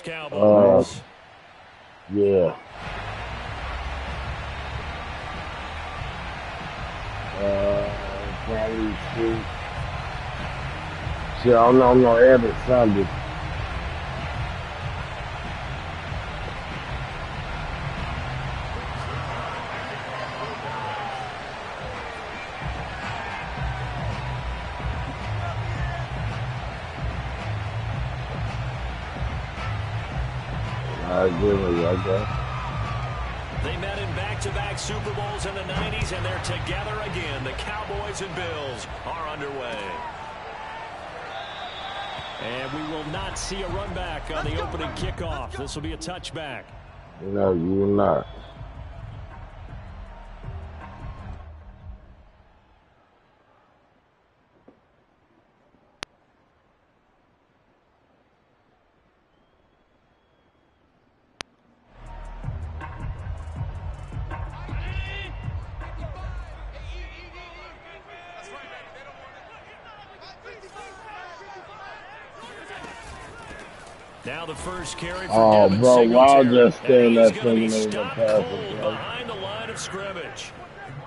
Dallas Cowboys. Yeah. Probably see. Shit, I don't know, I'm gonna add it Sunday. They met in back-to-back Super Bowls in the 90s, and they're together again. The Cowboys and Bills are underway. And we will not see a run back on the opening kickoff. This will be a touchback. No, you will not. Now the first carry for Devin bro, Wild Singletary. just staying And that he's going to be thing stopped cold behind the line of scrimmage.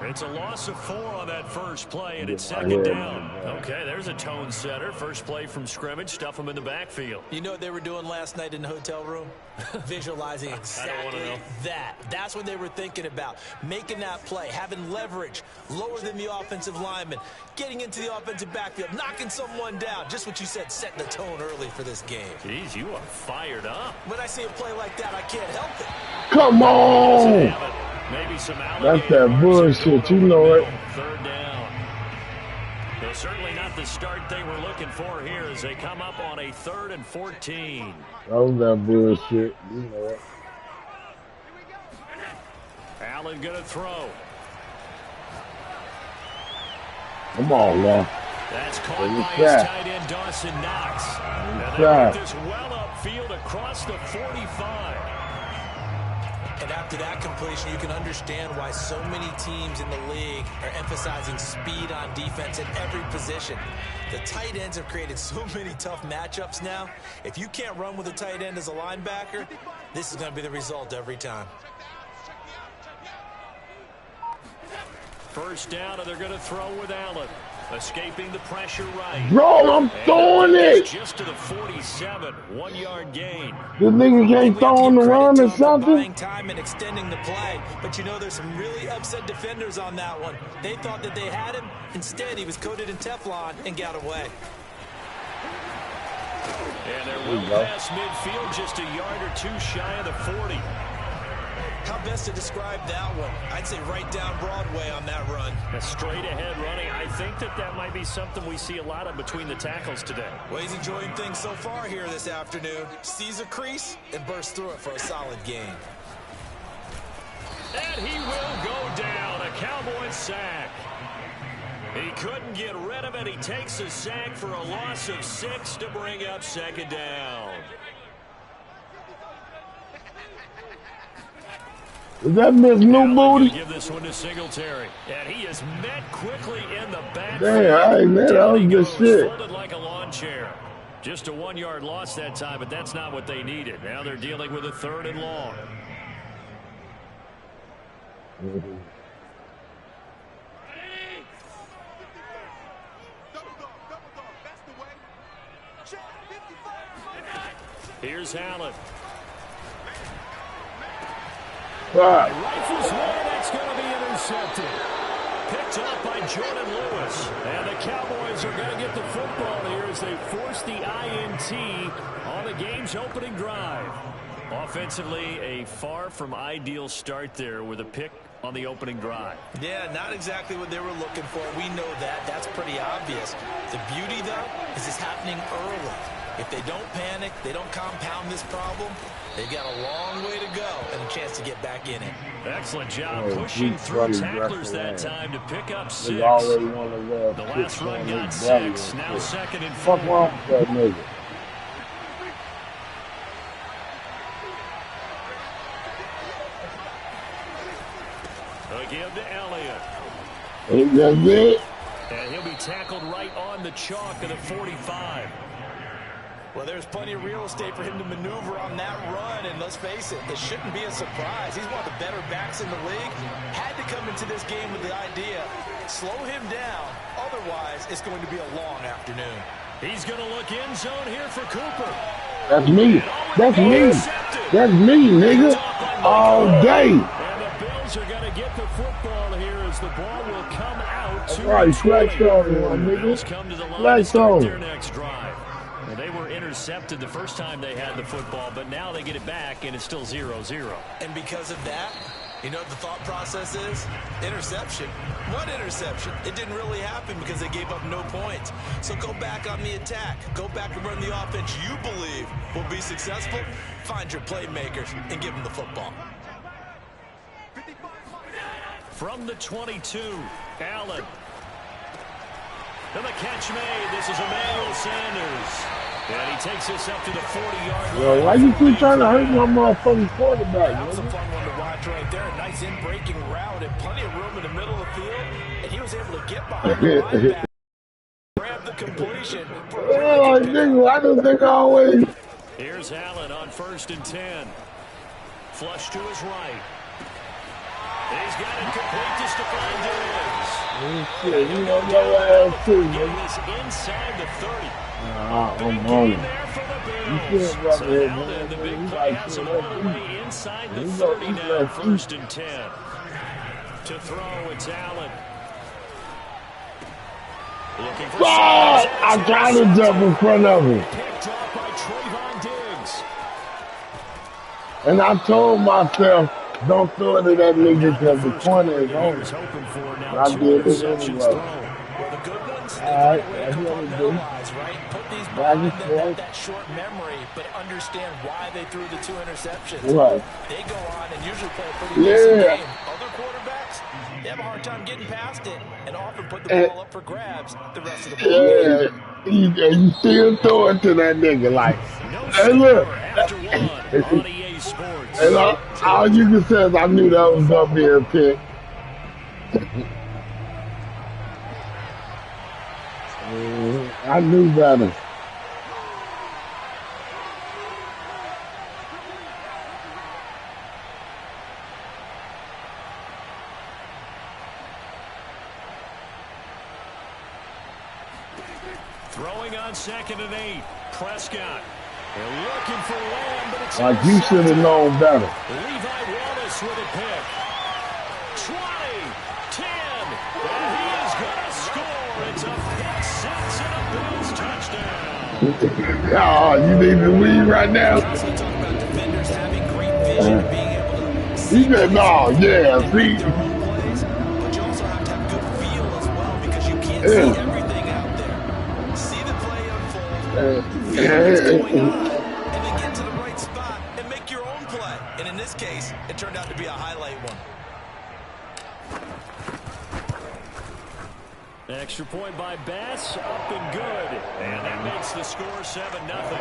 It's a loss of 4 on that first play, and it's second down. Okay, there's a tone setter. First play from scrimmage, stuff them in the backfield. You know what they were doing last night in the hotel room? Visualizing exactly that. That's what they were thinking about. Making that play, having leverage, lower than the offensive lineman, getting into the offensive backfield, knocking someone down. Just what you said, setting the tone early for this game. Jeez, you are fired up. When I see a play like that, I can't help it. Come on! Maybe some that's that bullshit, you know it. Third down. Well, certainly not the start they were looking for here as they come up on a 3rd and 14. That was that bullshit, you know it. Allen gonna throw. Come on, man. That's caught by his tight end, Dawson Knox. And they get this well upfield across the 45. And after that completion, you can understand why so many teams in the league are emphasizing speed on defense at every position. The tight ends have created so many tough matchups now. If you can't run with a tight end as a linebacker, this is going to be the result every time. First down, and they're going to throw with Allen. Escaping the pressure right. Bro, I'm throwing it. Just to the 47, 1-yard gain. This nigga can't throw on the run or something. Buying time and extending the play, but you know there's some really upset defenders on that one. They thought that they had him. Instead, he was coated in Teflon and got away. And they're well past midfield, just a yard or two shy of the 40. How best to describe that one? I'd say right down Broadway on that run. A straight ahead running. I think that might be something we see a lot of between the tackles today. Well, he's enjoying things so far here this afternoon. Sees a crease and bursts through it for a solid gain. And he will go down. A Cowboy sack. He couldn't get rid of it. He takes a sack for a loss of 6 to bring up second down. Is that Miss New Booty? Give this one to Singletary, and he is met quickly in the back. Damn, that was good shit. Folded like a lawn chair. Just a 1-yard loss that time, but that's not what they needed. Now they're dealing with a 3rd and long. Here's Allen. Rifles one, that's going to be intercepted. Picked up by Jordan Lewis. And the Cowboys are going to get the football here as they force the INT on the game's opening drive. Offensively, a far from ideal start there with a pick on the opening drive. Yeah, not exactly what they were looking for. We know that. That's pretty obvious. The beauty, though, is it's happening early. If they don't panic, they don't compound this problem, they've got a long way to go and a chance to get back in it. Excellent job pushing through tacklers that time to pick up 6. The last run got 6. Now 2nd and 4. Fuck wrong with that nigga. They'll give to Elliott. Ain't that good? And he'll be tackled right on the chalk of the 45. Well, there's plenty of real estate for him to maneuver on that run, and let's face it, it shouldn't be a surprise. He's one of the better backs in the league. Had to come into this game with the idea, slow him down, otherwise it's going to be a long afternoon. He's going to look end zone here for Cooper. That's me. That's me. That's me, nigga. All day. And the Bills are going to get the football here as the ball will come out. That's right, flex on him, Bills nigga. come to the line to Flex start on their him. next drive. Well, they were intercepted the first time they had the football, but now they get it back, and it's still 0-0. And because of that, you know what the thought process is? Interception. What interception? It didn't really happen because they gave up no points. So go back on the attack. Go back and run the offense you believe will be successful. Find your playmakers and give them the football. From the 22, Allen. And the catch made. This is Emmanuel Sanders. And he takes this up to the 40-yard line. Yo, why you keep trying to hurt my motherfucking quarterback, That was a nigga? fun one to watch right there. A nice in-breaking route and plenty of room in the middle of the field. And he was able to get behind the linebacker, grab the completion. For a really Oh, good nigga, I don't think I always. Here's Allen on 1st and 10. Flush to his right. He's got it complete to Stephon Diggs. Shit, you know your ass too, Getting nigga. this inside the 30. I'm Big on gain it. there for the You Bills. can't run So it, now man. the big You play like has to him all let the way inside the You 30 let- now. you 1st and 10. To throw, it's Allen. Looking for God, Sanders. I tried to jump in front of him. Picked off by Trayvon Diggs. And I told myself, don't throw it to that nigga because the corner is He on. was hoping for now. I 2 did it interceptions anyway. thrown. Well, the good ones, they All right, find a way that's to what we do. compartmentalize, right? Put these Back behind and them, forth. have that short memory, but understand why they threw the 2 interceptions. Right. They go on and usually play a pretty decent Yeah. game. Other quarterbacks, they have a hard time getting past it and often put the ball up for grabs the rest of the ball game. Yeah, you still throw it to that nigga like, No hey, look. score after one on EA Sports. And all you can say is I knew that was going to be a pick. I knew better. Throwing on 2nd and 8. Prescott. They're looking for Lamb, but it's Like you should have known better. Levi Wallace with a pick. 20, 10, and he is going to score. It's a pick 6 and a Bills touchdown. Oh, you need to weed right now? So you talk about defenders having great vision, being able to He said, no, yeah, make see. their own plays, but you also have to have good feel as well because you can't Yeah. see everything out there. See the play unfold, feel what's going on, and then get to the right spot and make your own play. And in this case, it turned out to be a highlight one. Extra point by Bass, up and good. And that makes the score 7-0.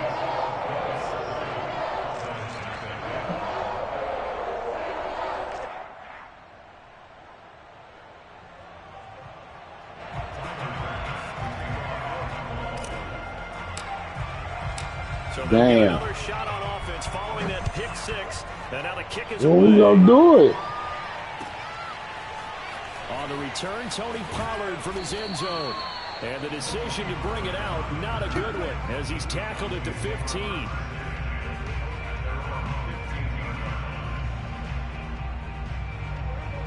So they get Damn. another shot on offense following that pick 6. And now the kick is When we away. gonna do it? On the return, Tony Pollard from his end zone. And the decision to bring it out, not a good one, as he's tackled at the 15.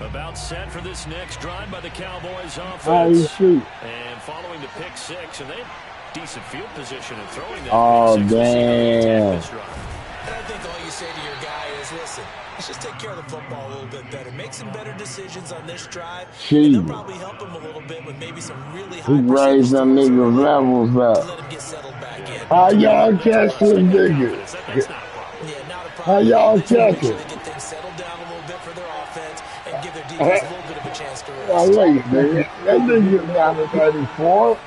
About set for this next drive by the Cowboys How you offense. shoot? And following the pick 6, and they have decent field position and throwing that Oh, pick 6. We'll see how they attack damn. this drive. And I think all you say to your guy is, listen, let's just take care of the football a little bit better. Make some better decisions on this drive. And they'll Jeez. probably help him a little bit with maybe some really He high raised them niggas' levels to up. let him get settled back in. How y'all catch this nigga? That's not a problem. Yeah, not a How problem. y'all They just make catch sure it? they get things settled down a little bit for their offense and give their defense a little bit of a chance to Now rest. wait, nigga. That nigga down to 34.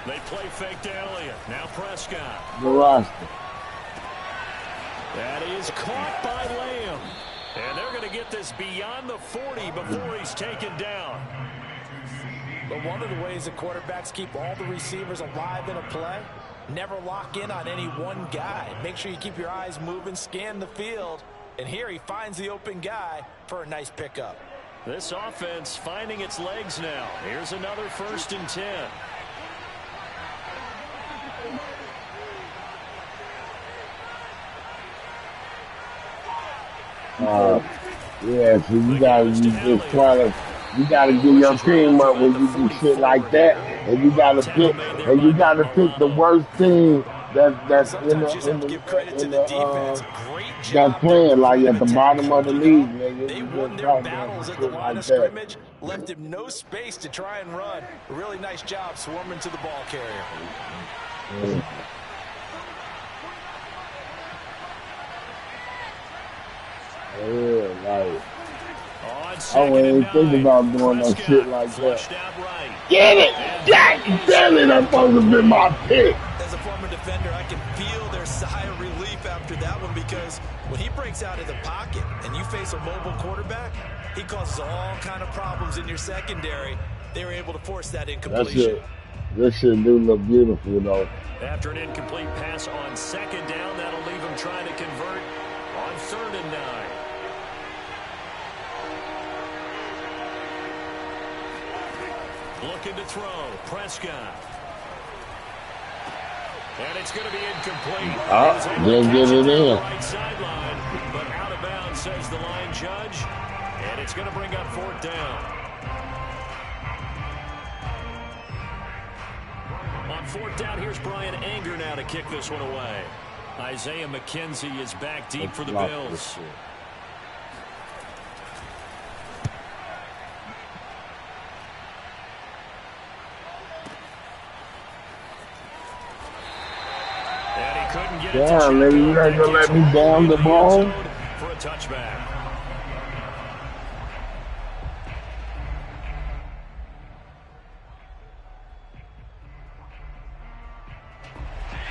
They play fake to Elliott. Now Prescott. The roster. That is caught by Lamb. And they're going to get this beyond the 40 before he's taken down. But one of the ways that quarterbacks keep all the receivers alive in a play Never lock in on any one guy. Make sure you keep your eyes moving, scan the field. And here he finds the open guy for a nice pickup. This offense finding its legs now. Here's another 1st and 10. Yeah, so you gotta get your team up when you do shit like that, and you gotta pick the worst team that's playing like at the bottom of the league. Man. They won their battles at the line of scrimmage, left him no space to try and run. A really nice job swarming to the ball carrier. Yeah. Yeah, like I wouldn't think about doing no shit like that. Get it! Damn it! That's supposed to be my pick. As a former defender, I can feel their sigh of relief after that one, because when he breaks out of the pocket and you face a mobile quarterback, he causes all kind of problems in your secondary. They were able to force that incompletion. This shit do look beautiful though. After an incomplete pass on 2nd down, that'll leave him trying to convert on 3rd and 9. Looking to throw. Prescott. And it's going to be incomplete. Didn't get it in. Right sideline, but out of bounds, says the line judge. And it's going to bring up 4th down. On 4th down, here's Brian Anger now to kick this one away. Isaiah McKenzie is back deep for the Bills. Damn, nigga, you not gonna let me down the ball? For a touchback.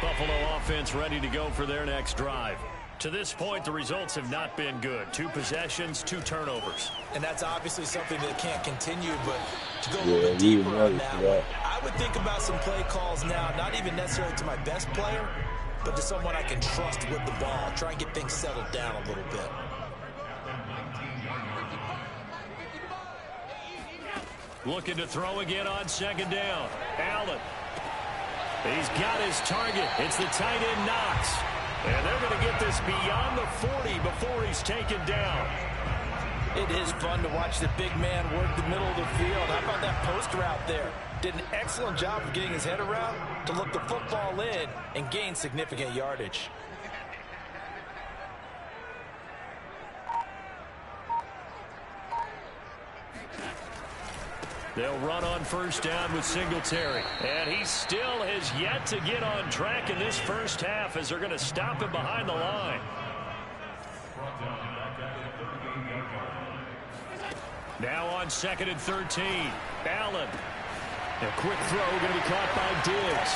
Buffalo offense ready to go for their next drive. To this point, the results have not been good. 2 possessions, 2 turnovers. And that's obviously something that can't continue, but to go a little bit deeper on that one, I would think about some play calls now, not even necessarily to my best player, but to someone I can trust with the ball. Try and get things settled down a little bit. Looking to throw again on 2nd down. Allen. He's got his target. It's the tight end Knox. And they're going to get this beyond the 40 before he's taken down. It is fun to watch the big man work the middle of the field. How about that post route there? Did an excellent job of getting his head around to look the football in and gain significant yardage. They'll run on 1st down with Singletary. And he still has yet to get on track in this first half as they're going to stop him behind the line. Now on 2nd and 13. Allen. A quick throw going to be caught by Diggs.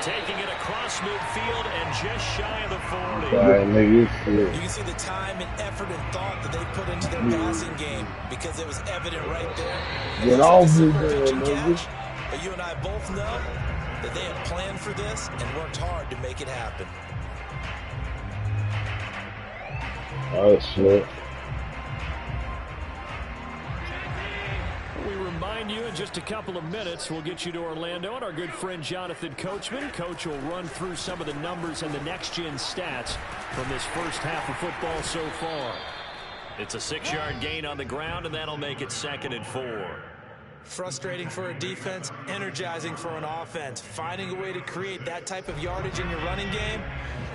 Taking it across midfield and just shy of the 40. You can see the time and effort and thought that they put into their passing game, because it was evident right there. Get off me there, catch, but you and I both know that they had planned for this and worked hard to make it happen. Oh, shit. We remind you in just a couple of minutes, we'll get you to Orlando and our good friend Jonathan Coachman. Coach will run through some of the numbers and the next-gen stats from this first half of football so far. It's a 6-yard gain on the ground, and that'll make it 2nd and 4. Frustrating for a defense, energizing for an offense. Finding a way to create that type of yardage in your running game,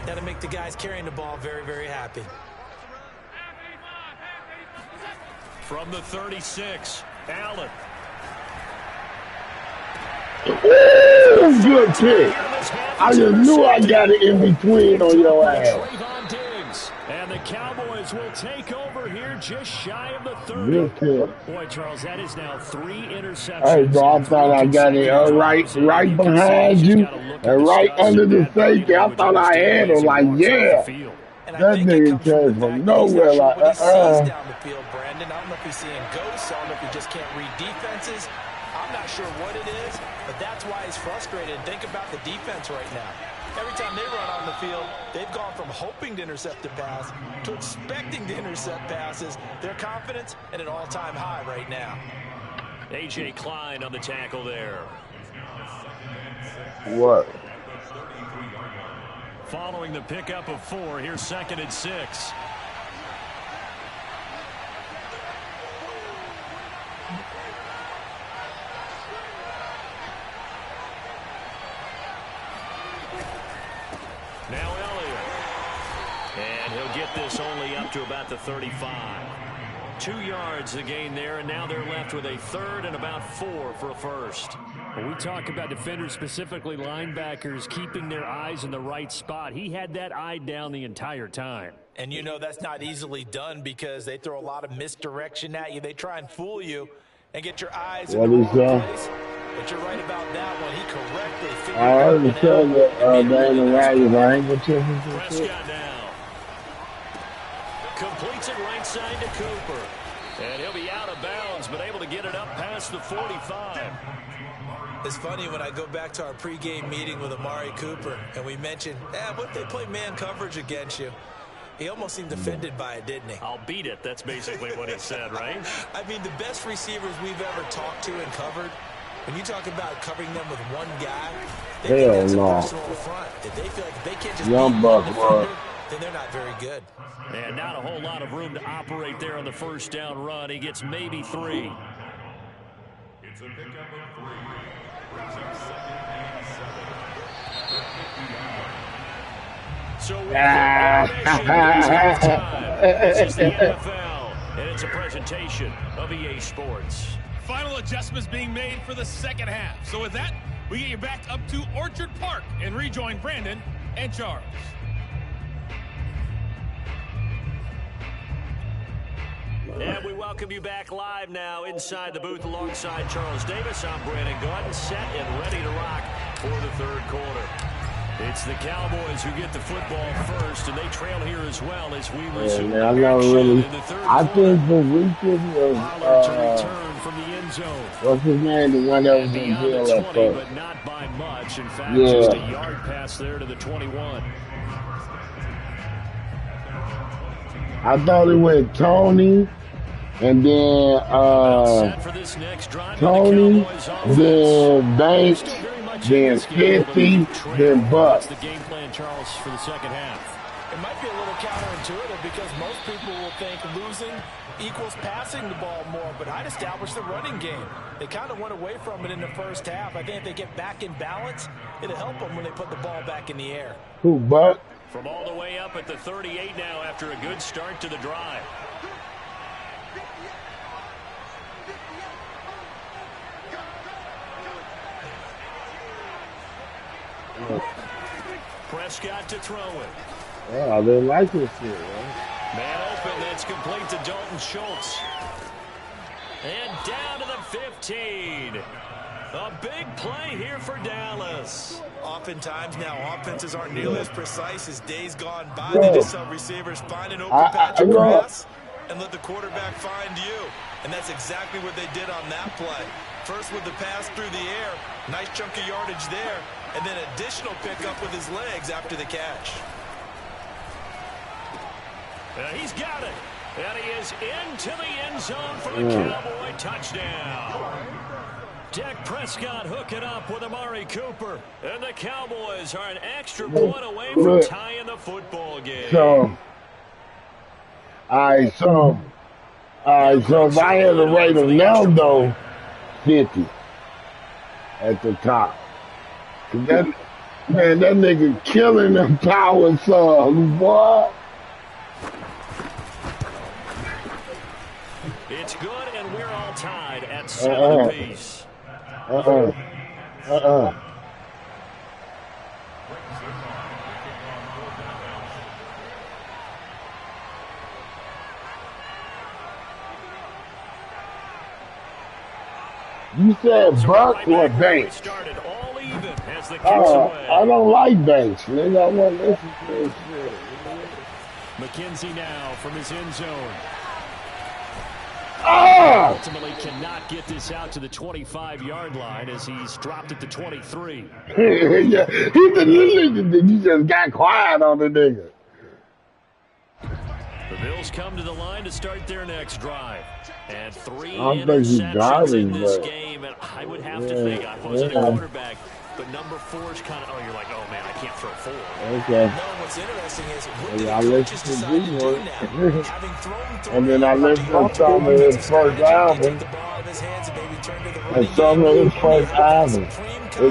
that'll make the guys carrying the ball very, very happy. From the 36, Allen. Ooh, good pick. I just knew I got it in between on your ass. And the Cowboys will take over here just shy of the 30. Boy, Charles, that is now 3 interceptions. Hey, bro, I thought I got it right behind you and right under the safety. I thought I had him like, yeah. That nigga came from nowhere like, down the field, Brandon. I don't know if he's seeing ghosts. I don't know if he just can't read defenses. I'm I'm not sure what it is, but that's why he's frustrated. Think about the defense right now. Every time they run on the field, they've gone from hoping to intercept a pass to expecting to intercept passes. Their confidence at an all-time high right now. A.J. Klein on the tackle there. What? Following the pickup of 4, here's 2nd and 6. Now Elliott. And he'll get this only up to about the 35. 2 yards to gain there, and now they're left with a 3rd and about 4 for a first. When we talk about defenders, specifically linebackers, keeping their eyes in the right spot, he had that eye down the entire time. And you know that's not easily done because they throw a lot of misdirection at you. They try and fool you and get your eyes in the wrong place. But you're right about that one. He correctly figured I understand that Daniel Ryan language. Prescott now. Completes it right side to Cooper. And he'll be out of bounds, but able to get it up past the 45. It's funny when I go back to our pregame meeting with Amari Cooper, and we mentioned, what if they play man coverage against you? He almost seemed offended by it, didn't he? I'll beat it. That's basically what he said, right? I mean, the best receivers we've ever talked to and covered, when you talk about covering them with one guy, they think that's a personal affront. That they feel like if they can't just Young beat Buck, one defender, then they're not very good. And not a whole lot of room to operate there on the first down run. He gets maybe 3. It's a pickup of 3. So this is the NFL, and it's a presentation of EA Sports. Final adjustments being made for the second half. So with that, we get you back up to Orchard Park and rejoin Brandon and Charles. And we welcome you back live now inside the booth alongside Charles Davis. I'm Brandon Gaudin, set and ready to rock for the third quarter. It's the Cowboys who get the football first, and they trail here as well as we resume action in the third quarter. I think the weekend was to return from the end zone. What's his name? The one that was in jail at 20, first. but not by much. In fact, just a yard pass there to the 21. I thought it went Tony, and then Set for this next drive Tony, by the Cowboys then Banks, then 50, then Buck. What's the game plan, Charles, for the second half? It might be a little counterintuitive because most people will think losing equals passing the ball more, but I'd establish the running game. They kind of went away from it in the first half. I think if they get back in balance, it'll help them when they put the ball back in the air. Who, Buck? From all the way up at the 38 now after a good start to the drive. Prescott to throw it. Yeah, I didn't like this shit, right? Man open, that's complete to Dalton Schultz. And down to the 15. A big play here for Dallas. Oftentimes now, offenses aren't nearly as precise as days gone by. They just have receivers find an open patch of grass and let the quarterback find you. And that's exactly what they did on that play. First with the pass through the air, nice chunk of yardage there, and then additional pickup with his legs after the catch. He's got it. And he is into the end zone for the Cowboy touchdown. Dak Prescott hooking up with Amari Cooper. And the Cowboys are an extra point away from tying the football game. So if I had to rate him now, though, 50 at the top. That nigga killing them power subs, boy. It's good, and we're all tied at 7 apiece. You said Buck or Banks? Started all even as the kicks away. I don't like Banks, nigga. I want to listen to this shit. McKenzie now from his end zone. Oh! Ultimately cannot get this out to the 25-yard line as he's dropped at the 23. Yeah, he just got quiet on the nigga. The Bills come to the line to start their next drive. And 3 I don't think he's interceptions in garbage, this but game. And I would have to think, I wasn't a quarterback, but number 4 is kind of, oh, you're like, oh, man, I can't throw 4. Okay. No, what's interesting is what did I the listened coaches to decide to do D-Word. now? Having thrown 3, And then I listened to some of his first album. And some of his first album.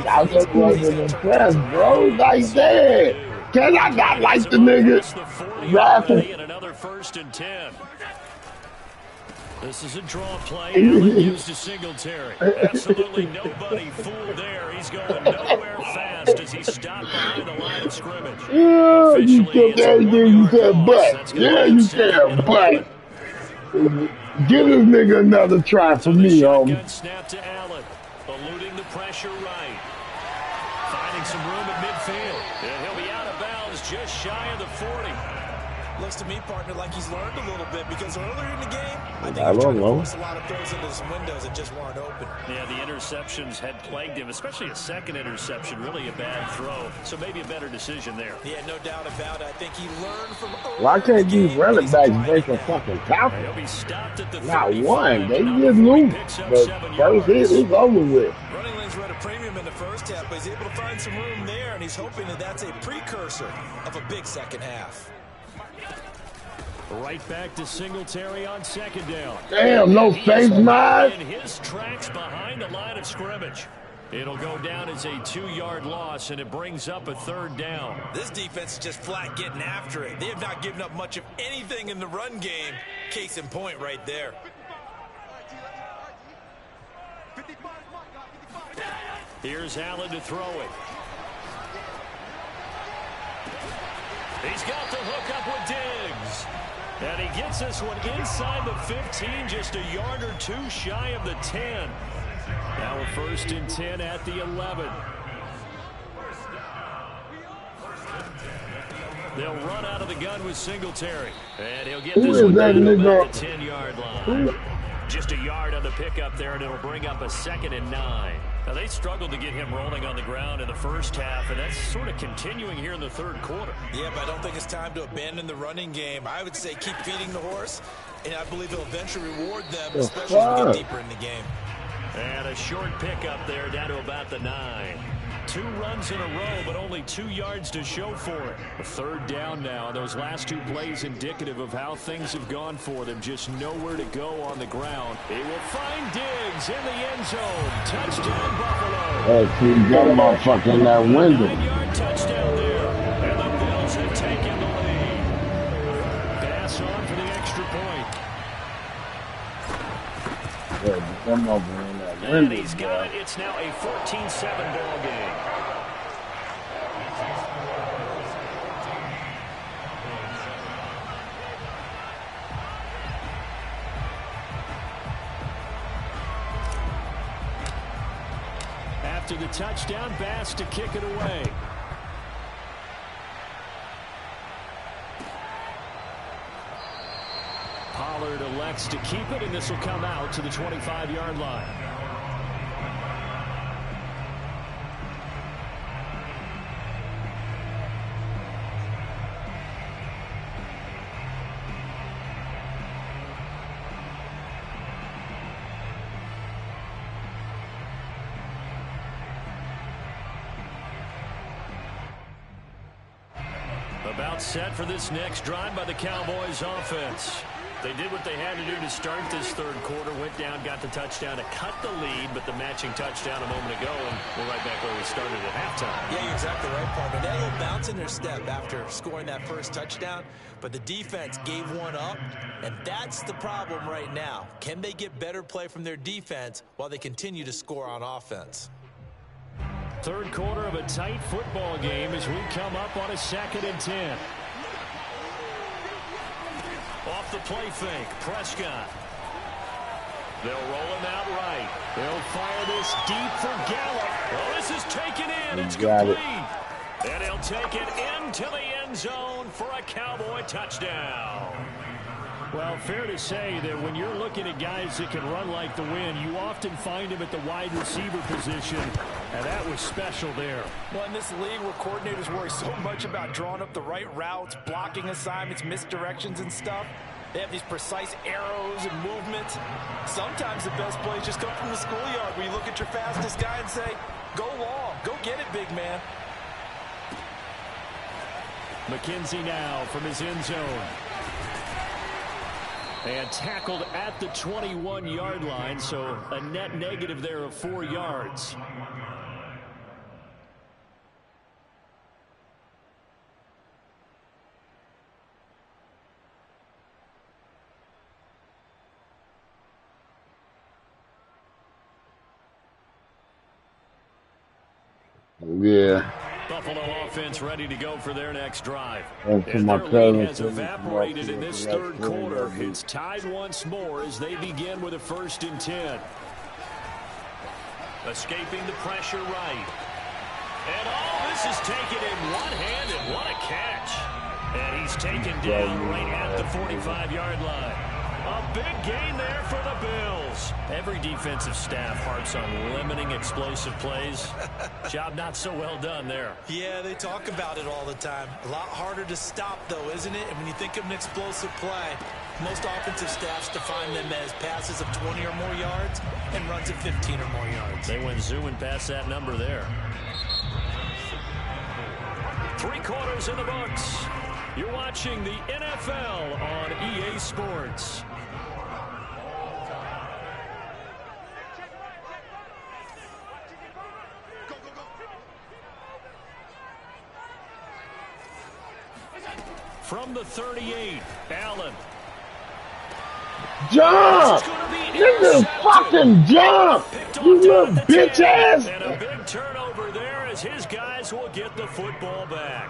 I just wasn't impressed, bro. Like that. Cause I got like the nigga rapping. And another 1st and 10. This is a draw play. Allen used a Singletary. Absolutely nobody fooled there. He's going nowhere fast as he stopped behind the line of scrimmage. Yeah, you took everything you said, but. Yeah, you said, but. Give this nigga another try for me, homie. Snap to Allen, eluding the pressure right. Finding some room at midfield. And he'll be out of bounds just shy of the 40. Looks to me, partner, like he's learned a little bit because earlier in the game, I think he tried to force a lot of throws into some windows that just weren't open. Yeah, the interceptions had plagued him, especially a second interception, really a bad throw. So maybe a better decision there. Yeah, no doubt about it. I think he learned from earlier. Why can't these running backs break a fucking tackle? He'll be stopped at the Not one. They get loose. But first hit is over with. Running lanes were at a premium in the first half, but he's able to find some room there, and he's hoping that that's a precursor of a big second half. Right back to Singletary on 2nd down. Damn, no face mask. In his tracks behind the line of scrimmage. It'll go down as a 2-yard loss, and it brings up a 3rd down. This defense is just flat getting after it. They have not given up much of anything in the run game. Case in point right there. Here's Allen to throw it. He's got the hook up with Diggs. And he gets this one inside the 15, just a yard or 2 shy of the 10. Now a 1st and 10 at the 11. They'll run out of the gun with Singletary. And he'll get this one down to about the 10-yard line. Just a yard on the pickup there, and it'll bring up a 2nd and 9. Now, they struggled to get him rolling on the ground in the first half, and that's sort of continuing here in the 3rd quarter. Yeah, but I don't think it's time to abandon the running game. I would say keep feeding the horse, and I believe he'll eventually reward them, especially as we get deeper in the game. And a short pickup there down to about the 9. 2 runs in a row, but only 2 yards to show for it. A 3rd down now. Those last 2 plays indicative of how things have gone for them. Just nowhere to go on the ground. They will find Diggs in the end zone. Touchdown, Buffalo. Oh, he got a motherfucker in that window. 9-yard touchdown there. And the Bills have taken the lead. Pass on for the extra point. Yeah, come over in that window. And he's got it. It's now a 14-7 ball game. After the touchdown, Bass to kick it away. Pollard elects to keep it, and this will come out to the 25-yard line. About set for this next drive by the Cowboys offense. They did what they had to do to start this 3rd quarter. Went down, got the touchdown to cut the lead, but the matching touchdown a moment ago, and we're right back where we started at halftime. Yeah, you're exactly right, partner. They had a little bounce in their step after scoring that first touchdown, but the defense gave one up, and that's the problem right now. Can they get better play from their defense while they continue to score on offense? 3rd quarter of a tight football game as we come up on a 2nd and 10. Off the play fake, Prescott. They'll roll him out right. They'll fire this deep for Gallup. Well, this is taken in. It's complete. And he'll take it into the end zone for a Cowboy touchdown. Well, fair to say that when you're looking at guys that can run like the wind, you often find them at the wide receiver position, and that was special there. Well, in this league where coordinators worry so much about drawing up the right routes, blocking assignments, misdirections and stuff, they have these precise arrows and movements. Sometimes the best plays just come from the schoolyard where you look at your fastest guy and say, go long, go get it, big man. McKenzie now from his end zone. And tackled at the 21-yard line, so a net negative there of 4 yards. Yeah. Buffalo offense ready to go for their next drive. And their lead has evaporated in this third quarter. It's tied once more as they begin with a 1st and 10. Escaping the pressure right. And this is taken in one-handed. What a catch. And he's taken down right at the 45-yard line. A big gain there for the Bills. Every defensive staff harps on limiting explosive plays. Job not so well done there. Yeah, they talk about it all the time. A lot harder to stop, though, isn't it? And when you think of an explosive play, most offensive staffs define them as passes of 20 or more yards and runs of 15 or more yards. They went zooming past that number there. 3 quarters in the books. You're watching the NFL on EA Sports. From the 38, Allen. Jump! Nigga, fucking jump! You little bitch ass! And a big turnover there as his guys will get the football back.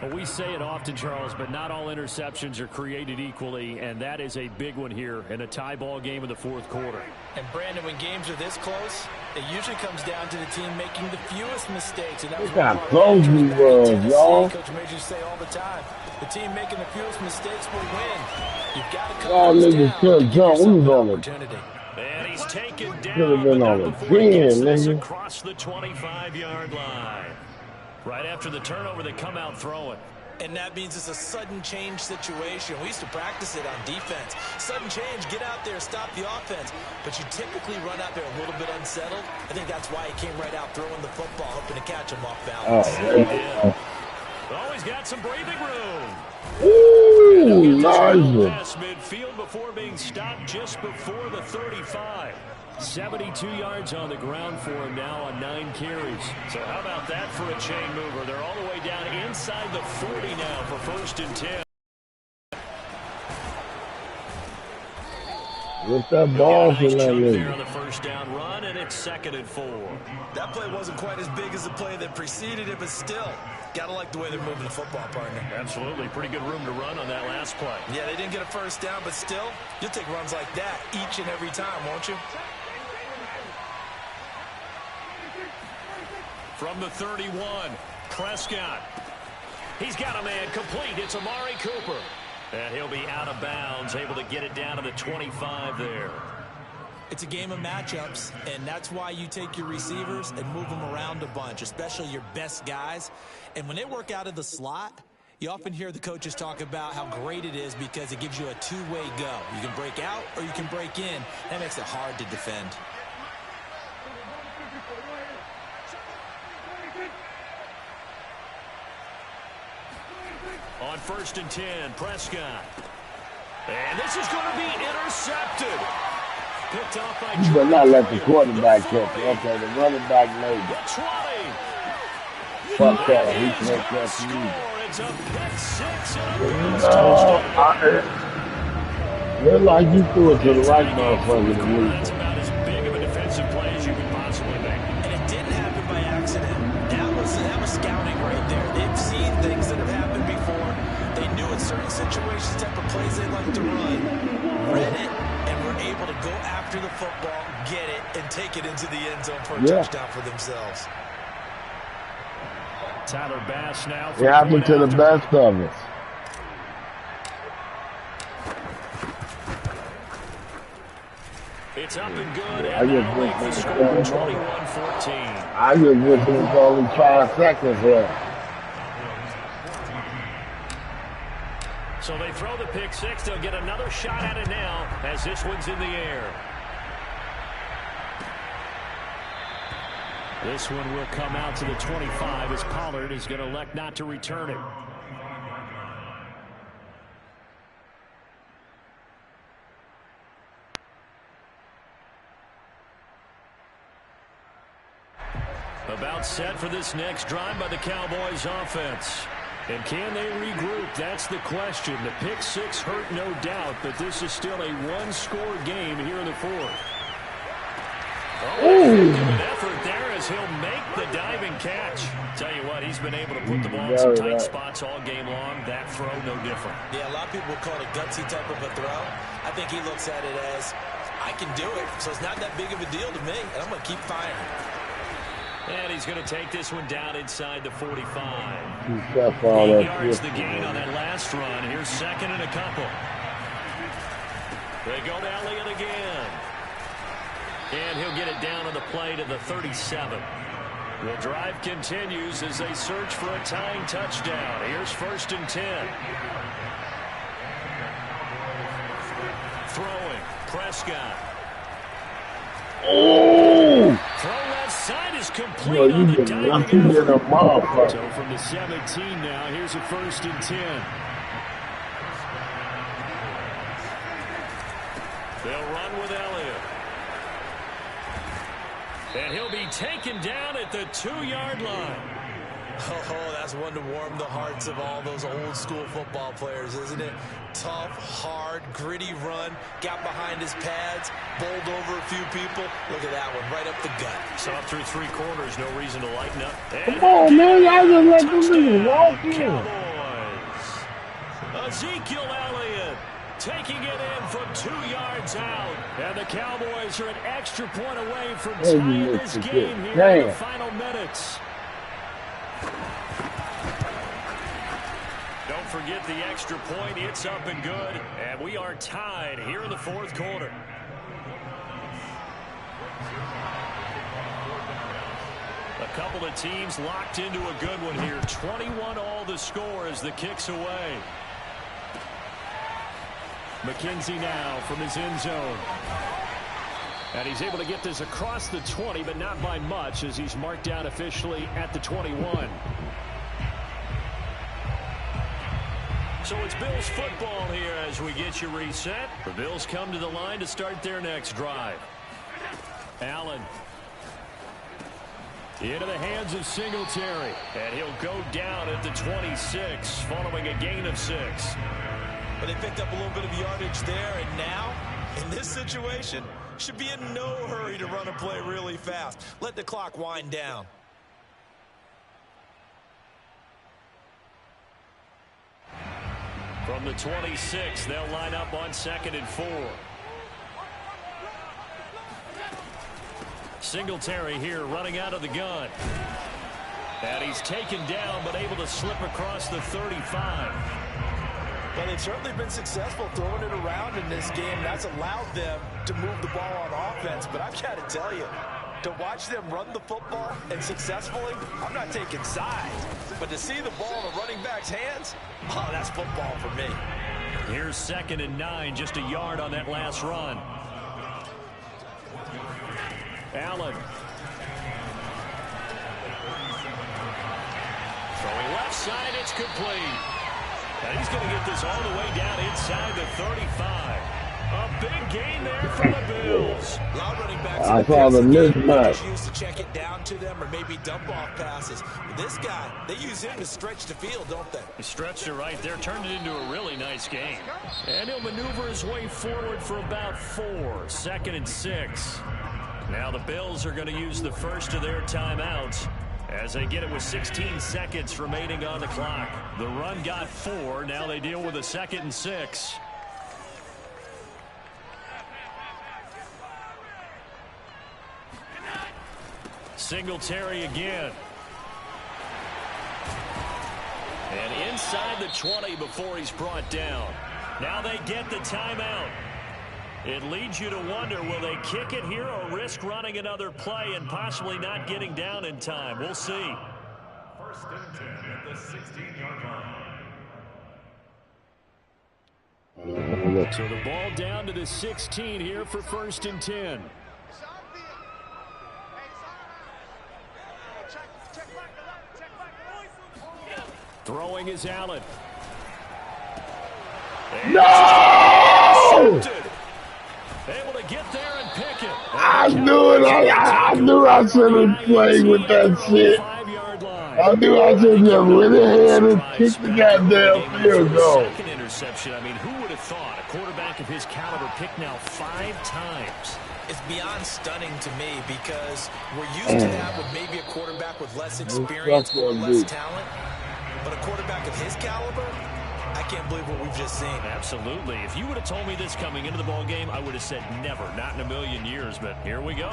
Well, we say it often, Charles, but not all interceptions are created equally, and that is a big one here in a tie ball game in the 4th quarter. And, Brandon, when games are this close, it usually comes down to the team making the fewest mistakes. And that was look how close we was, y'all. Coach Major say all the time, the team making the fewest mistakes will win. You've got to y'all niggas couldn't jump. We was on it. And he's taken down. Could have been on the 10, nigga. Across the 25-yard line. Right after the turnover, they come out throwing. And that means it's a sudden change situation. We used to practice it on defense. Sudden change, get out there, stop the offense. But you typically run out there a little bit unsettled. I think that's why he came right out throwing the football, hoping to catch him off balance. Always got some breathing room. Ooh, nice. Midfield before being stopped just before the 35. 72 yards on the ground for him now on 9 carries. So how about that for a chain mover? They're all the way down inside the 40 now for 1st and 10. What's that ball for that there on the 1st down run, and it's 2nd and 4. That play wasn't quite as big as the play that preceded it, but still, got to like the way they're moving the football, partner. Absolutely. Pretty good room to run on that last play. Yeah, they didn't get a 1st down, but still, you'll take runs like that each and every time, won't you? From the 31, Prescott. He's got a man complete. It's Amari Cooper. And he'll be out of bounds, able to get it down to the 25 there. It's a game of matchups, and that's why you take your receivers and move them around a bunch, especially your best guys. And when they work out of the slot, you often hear the coaches talk about how great it is because it gives you a two-way go. You can break out or you can break in. That makes it hard to defend. On 1st and 10, Prescott. And this is going to be intercepted. Picked off by you better not let the quarterback catch it. Okay, the running back made it. Fuck that. He can make that for you. It's a pick 6 and a touchdown. Look like you threw it to the right motherfucker to lose. That's about as big of a defensive play as you can possibly make. And it didn't happen by accident. That was scouting right there. They've seen things that have happened before. They knew in certain situations type of plays they like to run. Read it, and were able to go after the football, get it, and take it into the end zone for a touchdown for themselves. Tyler Bass now. It happened to the best of us. It's up and good, and that'll make the score 21-14. I just wish it was only 5 seconds left. So they throw the pick six. They'll get another shot at it now as this one's in the air. This one will come out to the 25 as Pollard is going to elect not to return it. About set for this next drive by the Cowboys offense. And can they regroup? That's the question. The pick six hurt, no doubt, but this is still a one-score game here in the fourth. An effort there as he'll make the diving catch. Tell you what, he's been able to put the ball in some tight spots all game long. That throw, no different. Yeah, a lot of people would call it a gutsy type of a throw. I think he looks at it as, I can do it, so it's not that big of a deal to me, and I'm going to keep firing. And he's going to take this one down inside the 45. 8 yards the gain on that last run. Here's second and a couple. They go to Elliott again. And he'll get it down on the play to the 37. The drive continues as they search for a tying touchdown. Here's 1st and 10. Throwing. Prescott. Throw left side is complete on the diving effort. So from the 17 now, here's a 1st and 10. They'll run with Elliott. And he'll be taken down at the 2-yard line. Oh, that's one to warm the hearts of all those old school football players, isn't it? Tough, hard, gritty run. Got behind his pads, bowled over a few people. Look at that one, right up the gut. Saw through 3 quarters, no reason to lighten up. Come on, man, y'all just let them niggas walk in. Cowboys. Ezekiel Elliott taking it in from 2 yards out. And the Cowboys are an extra point away from tying this game here in the final minutes. Don't forget the extra point. It's up and good. And we are tied here in the 4th quarter. A couple of teams locked into a good one here. 21 all the score as the kick's away. McKenzie now from his end zone. And he's able to get this across the 20, but not by much as he's marked down officially at the 21. So it's Bills football here as we get you reset. The Bills come to the line to start their next drive. Allen. Into the hands of Singletary. And he'll go down at the 26 following a gain of 6. But they picked up a little bit of yardage there, and now, in this situation, should be in no hurry to run a play really fast. Let the clock wind down. From the 26, they'll line up on 2nd and 4. Singletary here running out of the gun. And he's taken down, but able to slip across the 35. Well, they've certainly been successful throwing it around in this game. That's allowed them to move the ball on offense. But I've got to tell you, to watch them run the football and successfully, I'm not taking sides. But to see the ball in the running back's hands, oh, that's football for me. Here's 2nd and 9, just a yard on that last run. Allen. Throwing left side, it's complete. And he's going to get this all the way down inside the 35. A big gain there from the Bills. A lot of running backs I saw the mismatch. Used to check it down to them or maybe dump off passes. But this guy, they use him to stretch the field, don't they? He stretched it right there, turned it into a really nice game. And he'll maneuver his way forward for about 4. 2nd and 6. Now the Bills are going to use the first of their timeouts as they get it with 16 seconds remaining on the clock. The run got 4. Now they deal with a 2nd and 6. Singletary again. And inside the 20 before he's brought down. Now they get the timeout. It leads you to wonder, will they kick it here or risk running another play and possibly not getting down in time? We'll see. First and 10 at the 16-yard line. So the ball down to the 16 here for first and 10. Throwing is Allen. No! Able to get there and pick it. I knew it. I knew I should have played with that shit. I knew I should have just went ahead and kicked the goddamn field goal. Second interception. I mean, who would have thought a quarterback of his caliber picked now 5 times? It's beyond stunning to me because we're used to that with maybe a quarterback with less experience or less talent. But a quarterback of his caliber, I can't believe what we've just seen. Absolutely. If you would have told me this coming into the ball game, I would have said never, not in a million years. But here we go.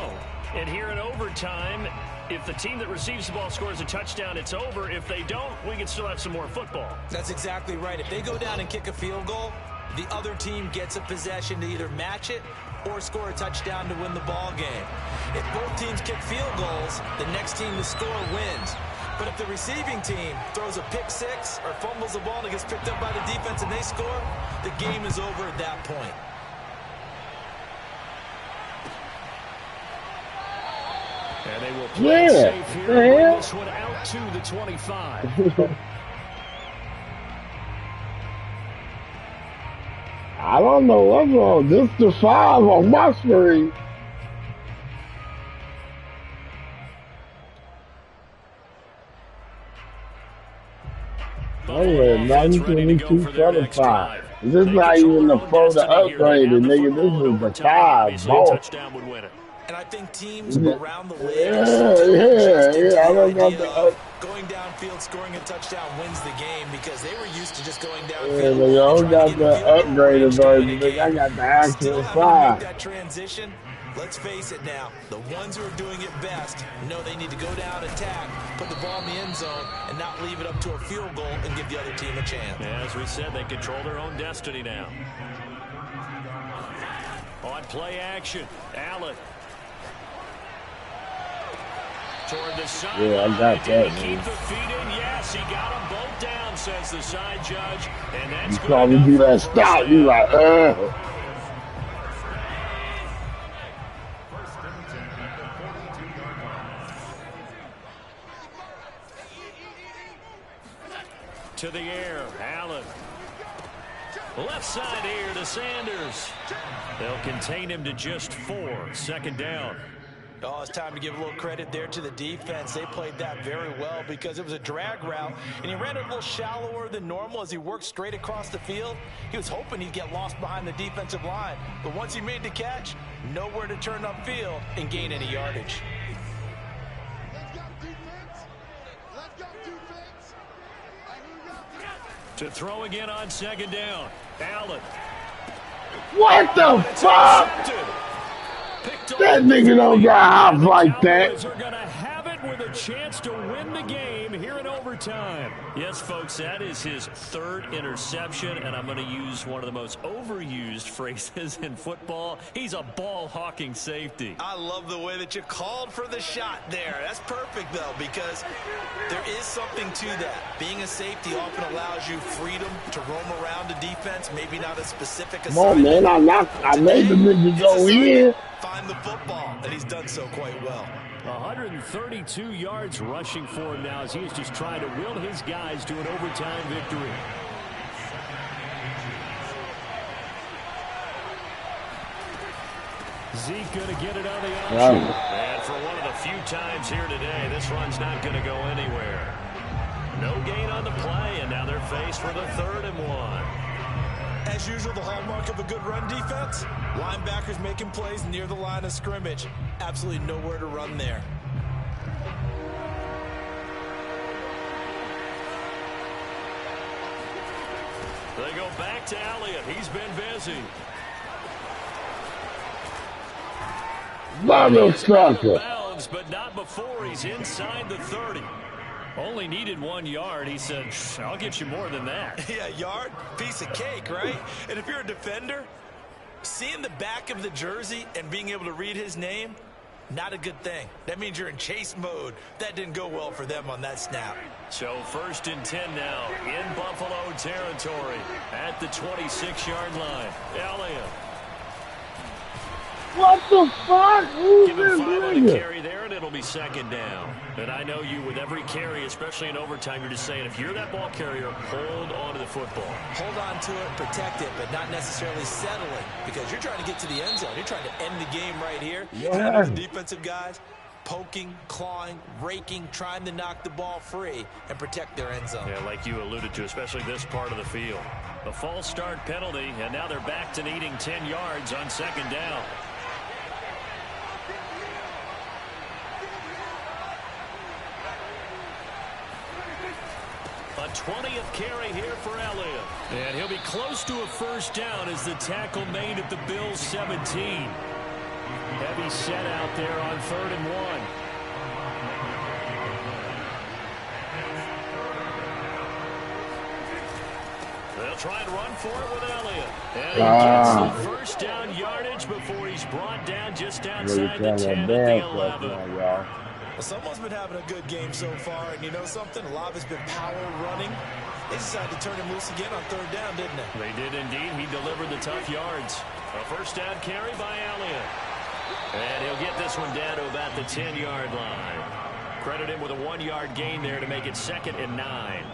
And here in overtime, if the team that receives the ball scores a touchdown, it's over. If they don't, we can still have some more football. That's exactly right. If they go down and kick a field goal, the other team gets a possession to either match it or score a touchdown to win the ball game. If both teams kick field goals, the next team to score wins. But if the receiving team throws a pick six or fumbles the ball and it gets picked up by the defense and they score, the game is over at that point. And they will play safe here. Bring this one out to the 25. I don't know what's wrong. This is the 5 on my screen. Oh, yeah, 922.75. This is not even the 4 to upgrade, nigga. This is the 5. Both. And I think teams around the league yeah. I don't got the going downfield, scoring a touchdown wins the game because they were used to just going downfield. Yeah, but you don't got the upgraded version. I got the actual 5. That transition. Let's face it now, the ones who are doing it best know they need to go down, attack, put the ball in the end zone, and not leave it up to a field goal and give the other team a chance. As we said, they control their own destiny now. On play action, Allen. Toward the side. Yeah, I got that, man. Keep the feet in. Yes, he got them both down, says the side judge. And that's you probably do that stop. You like, To the air, Allen. Left side here to Sanders. They'll contain him to just 4. Second down. Oh, it's time to give a little credit there to the defense. They played that very well because it was a drag route, and he ran it a little shallower than normal as he worked straight across the field. He was hoping he'd get lost behind the defensive line, but once he made the catch, nowhere to turn upfield and gain any yardage. To throw again on second down, Allen. what the fuck? That nigga don't got hops like that. Are going to have it with a chance to win the game here in overtime. Yes, folks, that is his 3rd interception, and I'm going to use one of the most overused phrases in football. He's a ball-hawking safety. I love the way that you called for the shot there. That's perfect, though, because there is something to that. Being a safety often allows you freedom to roam around a defense, maybe not a specific assignment. Come on, man. I made the nigga go in. Find the football, and he's done so quite well. 132 yards rushing for him now as he is just trying to will his guys to an overtime victory. Zeke going to get it on the option. And for one of the few times here today, this run's not going to go anywhere. No gain on the play, and now they're faced with a 3rd and 1. As usual, the hallmark of a good run defense, linebackers making plays near the line of scrimmage. Absolutely nowhere to run there. They go back to Elliott. He's been busy. Mother sucker. Bounds, but not before he's inside the 30. Only needed 1 yard. He said, I'll get you more than that. Yeah, yard, piece of cake, right? And if you're a defender, Seeing the back of the jersey and being able to read his name, not a good thing. That means you're in chase mode. That didn't go well for them on that snap. So 1st and 10 now in Buffalo territory at the 26-yard line. Elliott. What the fuck? Who's Give him this 5 on the nigga? carry there, and it'll be 2nd down. And I know you, with every carry, especially in overtime, you're just saying, if you're that ball carrier, hold on to the football. Hold on to it, protect it, but not necessarily settling, because you're trying to get to the end zone. You're trying to end the game right here. Yeah. The defensive guys poking, clawing, raking, trying to knock the ball free and protect their end zone. Yeah, like you alluded to, especially this part of the field. A false start penalty, and now they're back to needing 10 yards on 2nd down. A 20th carry here for Elliott. And he'll be close to a 1st down as the tackle made at the Bills' 17. Heavy set out there on 3rd and 1. They'll try and run for it with Elliott. And he gets the 1st down yardage before he's brought down just outside the 10 at the 11. Y'all. Well, someone's been having a good game so far, and you know something? A lot has been power running. They decided to turn him loose again on 3rd down, didn't they? They did indeed. He delivered the tough yards. A 1st down carry by Elliott. And he'll get this one down to about the 10-yard line. Credit him with a 1-yard gain there to make it 2nd and 9.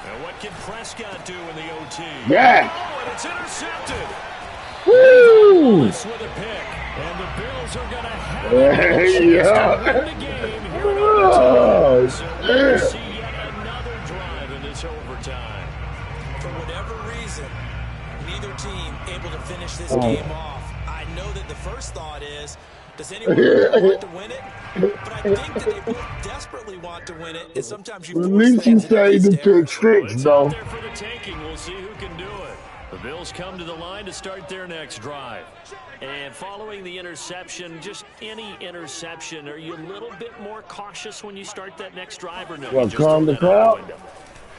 And what can Prescott do in the OT? Yeah. Oh, and it's intercepted. Woo! With a pick. And the Bills are going to have Yeah. to win the game here in Oh, overtime. So we'll yeah. see yet another drive in this overtime. For whatever reason, neither team able to finish this game off. I know that the first thought is, does anyone really want to win it? But I think that they both desperately want to win it. And sometimes you At force least you things into say these the pick territory. six, It's though. out there for the taking. We'll see who can do it. The Bills come to the line to start their next drive. And following the interception, just any interception, are you a little bit more cautious when you start that next drive or no? Well, You just calm throw the that out crowd? window?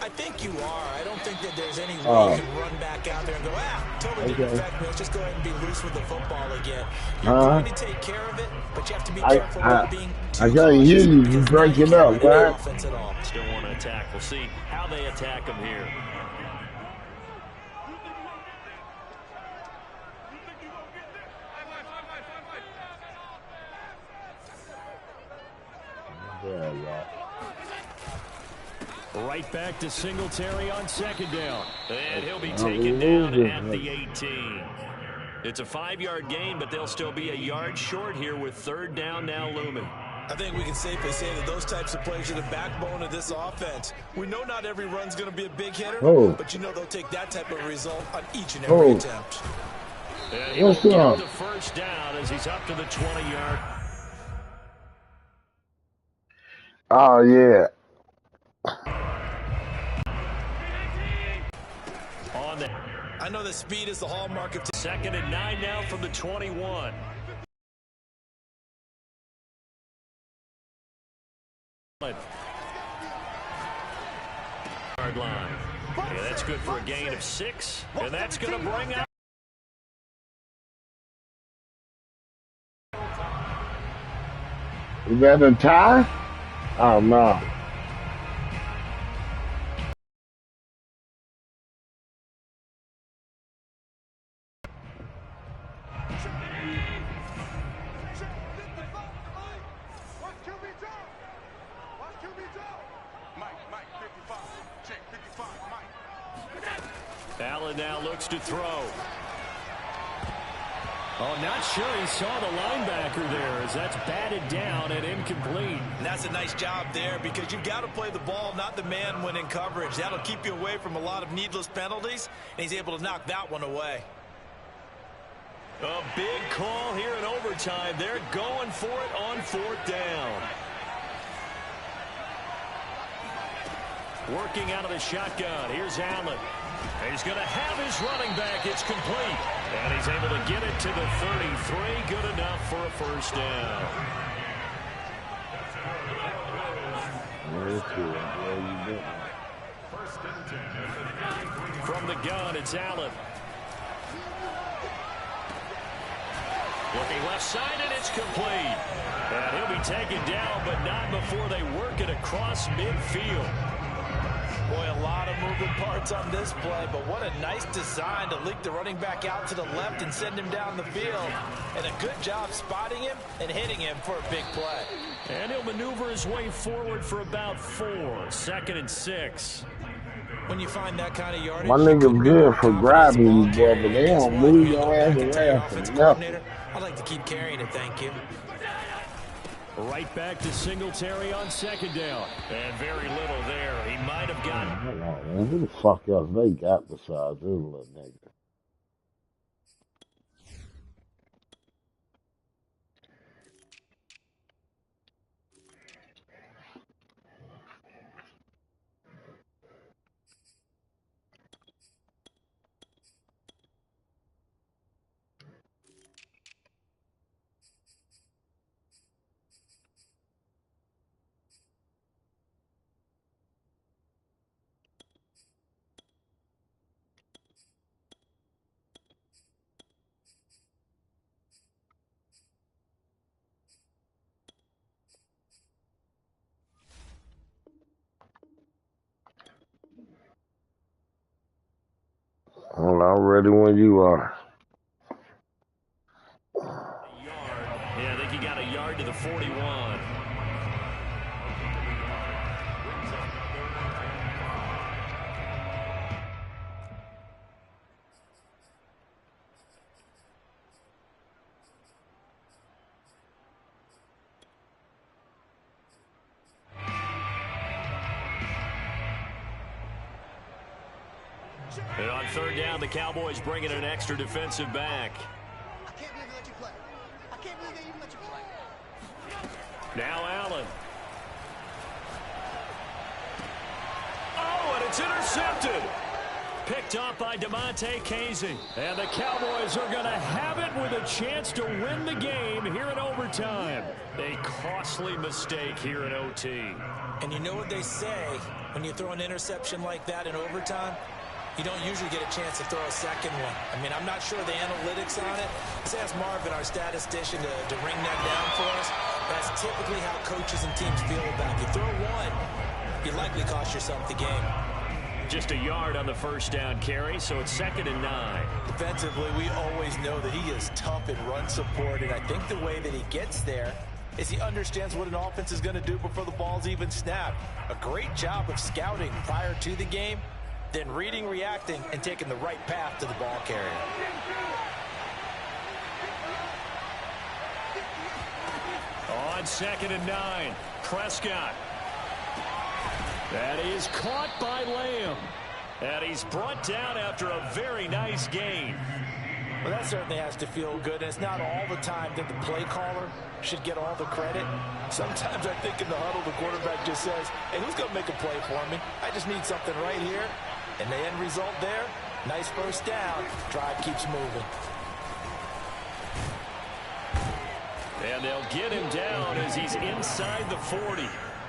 I think you are. I don't think that there's any way you can run back out there and go, totally didn't Okay. affect me. Let's just go ahead and be loose with the football again. You're Uh-huh. going to take care of it, but you have to be I- careful I- with being I too can't hear cautious you. because You're now breaking can't up, run the right? offense at all. Still want to attack. We'll see how they attack them here. Yeah, yeah. Right back to Singletary on 2nd down. And he'll be taken down at the 18. It's a 5-yard gain, but they'll still be a yard short here with 3rd down now looming. I think we can safely say that those types of plays are the backbone of this offense. We know not every run's going to be a big hitter, but you know they'll take that type of result on each and every attempt. And he'll What's get up? the 1st down as he's up to the 20-yard. Oh, yeah. On the I know that speed is the hallmark of 2nd and 9 now from the 21. Yard line. Yeah, that's good for a gain of 6, and that's going to bring out. Is that a tie? Oh, no. Allen now looks to throw. Oh, not sure he saw the linebacker there as that's batted down and incomplete. And that's a nice job there because you've got to play the ball, not the man when in coverage. That'll keep you away from a lot of needless penalties, and he's able to knock that one away. A big call here in overtime. They're going for it on 4th down. Working out of the shotgun. Here's Allen. He's going to have his running back. It's complete. And he's able to get it to the 33. Good enough for a 1st down. it's Allen. Looking left side, and it's complete. And he'll be taken down, but not before they work it across midfield. Boy, a lot of moving parts on this play, but what a nice design to leak the running back out to the left and send him down the field. And a good job spotting him and hitting him for a big play. And he'll maneuver his way forward for about 4. 2nd and 6. When you find that kind of yardage, my nigga good for grabbing you, boy, but they don't move your ass around for nothing. I'd like to keep carrying it, thank you. Right back to Singletary on 2nd down. And very little there. He might have gotten... Hold on, man. Who the fuck else they got besides this little nigga? Well, I'm ready when you are. Yeah, I think he got a yard to the 41. And on 3rd down, the Cowboys bring in an extra defensive back. I can't believe they let you play. I can't believe they even let you play. Now Allen. Oh, and it's intercepted. Picked off by DeMonte Casey. And the Cowboys are going to have it with a chance to win the game here in overtime. A costly mistake here in OT. And you know what they say when you throw an interception like that in overtime? You don't usually get a chance to throw a second one. I mean, I'm not sure the analytics on it. Let's ask Marvin, our statistician, to ring that down for us. That's typically how coaches and teams feel about it. You throw one, you likely cost yourself the game. Just a yard on the 1st down carry, so it's 2nd and 9. Defensively, we always know that he is tough in run support, and I think the way that he gets there is he understands what an offense is going to do before the ball's even snapped. A great job of scouting prior to the game, then reading, reacting, and taking the right path to the ball carrier. On 2nd and 9, Prescott. That is caught by Lamb. And he's brought down after a very nice gain. Well, that certainly has to feel good. And it's not all the time that the play caller should get all the credit. Sometimes I think in the huddle, the quarterback just says, hey, who's going to make a play for me? I just need something right here. And the end result there, nice 1st down. Drive keeps moving. And they'll get him down as he's inside the 40.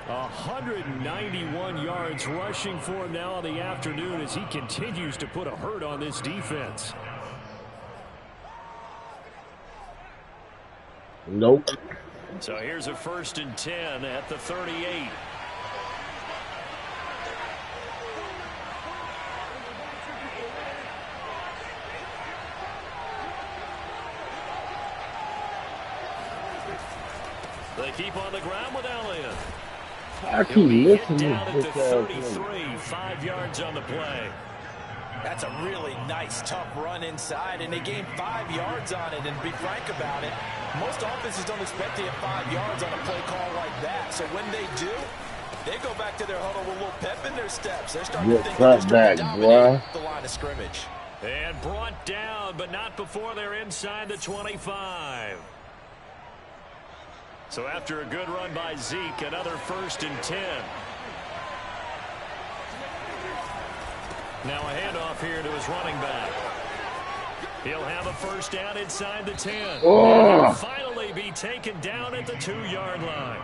191 yards rushing for him now in the afternoon as he continues to put a hurt on this defense. Nope. So here's a 1st and 10 at the 38. They keep on the ground with Elliott. I keep listening down to at this the 33, 5 yards on the play. That's a really nice, tough run inside, and they gained 5 yards on it. And to be frank about it, most offenses don't expect to get 5 yards on a play call like that. So when they do, they go back to their huddle with a little pep in their steps. They're starting to think they're starting to dominate the line of scrimmage. And brought down, but not before they're inside the 25. So after a good run by Zeke, another 1st and 10. Now a handoff here to his running back. He'll have a 1st down inside the 10. Oh. And finally be taken down at the 2-yard line.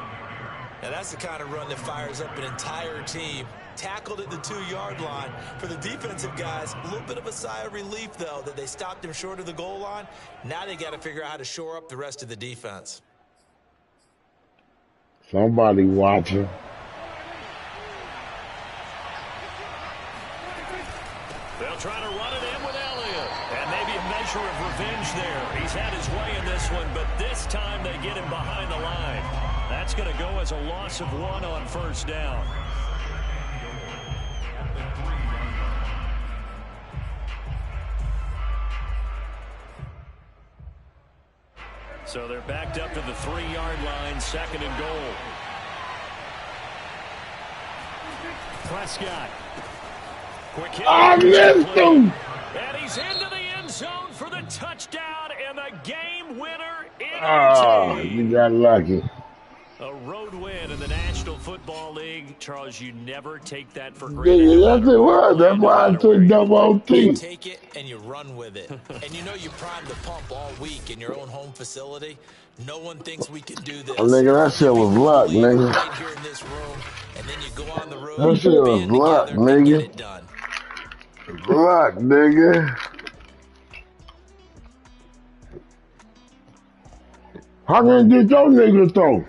Now that's the kind of run that fires up an entire team. Tackled at the 2-yard line. For the defensive guys, a little bit of a sigh of relief, though, that they stopped him short of the goal line. Now they got to figure out how to shore up the rest of the defense. Somebody watching. They'll try to run it in with Elliott. And maybe a measure of revenge there. He's had his way in this one, but this time they get him behind the line. That's going to go as a loss of 1 on first down. So they're backed up to the 3-yard line, 2nd and goal. Prescott. Quick hit. I missed him. And he's into the end zone for the touchdown and the game winner in Oh, OT. you got lucky. A road win in the National Football League. Charles, you never take that for granted. Yeah, yes, it was. That's why I took double OT. You take it and you run with it. And you know you primed the pump all week in your own home facility. No one thinks we can do this. Oh, nigga, that shit was luck, nigga. Right here in this room, and then you go on the road. That shit was luck, and get nigga. it done. Luck, nigga. How can you get your nigga throw?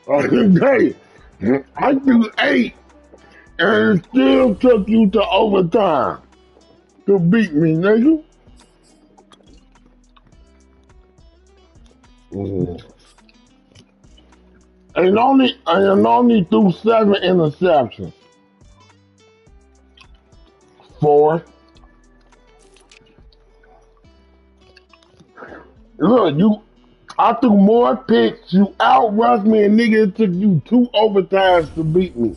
Okay, I threw 8, and it still took you to overtime to beat me, nigga. And only threw 7 interceptions. 4. Look, I threw more picks. You outrushed me, and nigga, it took you 2 overtimes to beat me.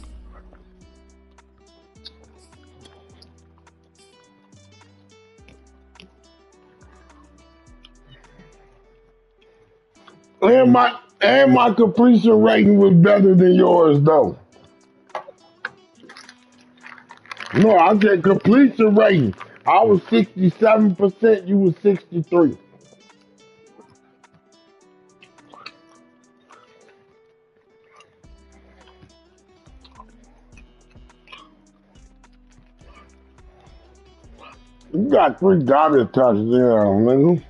And my completion rating was better than yours, though. No, I said completion rating. I was 67%. You was 63. You got 3 garbage touchdowns, nigga.